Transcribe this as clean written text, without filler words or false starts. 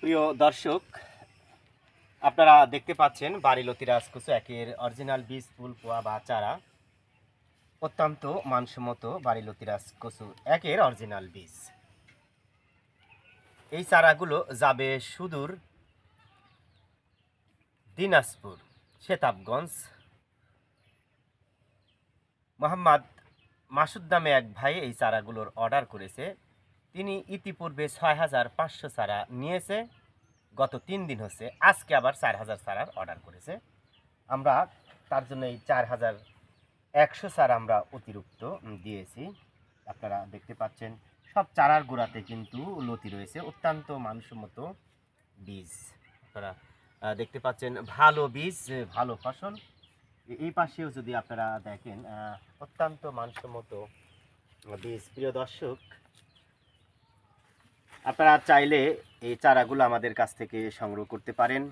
প্রিয় দর্শক, আপনারা দেখতে পাচ্ছেন বাড়িলতি রাজকচু একের অরিজিনাল বীজ ফুল পোয়া বা চারা। অত্যন্ত মানসম্মত বাড়িলতি রাজকচু একের অরিজিনাল বীজ। এই চারাগুলো যাবে সুদূর দিনাজপুর, সেতাবগঞ্জ। মোহাম্মদ মাসুদ নামে এক ভাই এই চারাগুলোর অর্ডার করেছে। তিনি ইতিপূর্বে ৬,৫০০ চারা নিয়েছে। গত ৩ দিন হচ্ছে, আজকে আবার ৪,০০০ চারার অর্ডার করেছে। আমরা তার জন্য এই ৪,১০০ চারা আমরা অতিরিক্ত দিয়েছি। আপনারা দেখতে পাচ্ছেন সব চারার গোড়াতে কিন্তু লতি রয়েছে। অত্যন্ত মানসম্মত বীজ। আপনারা দেখতে পাচ্ছেন ভালো বীজ, ভালো ফসল। এই পাশেও যদি আপনারা দেখেন অত্যন্ত মানসম্মত বীজ। প্রিয় দর্শক, আপনারা চাইলে এই চারাগুলো আমাদের কাছ থেকে সংগ্রহ করতে পারেন।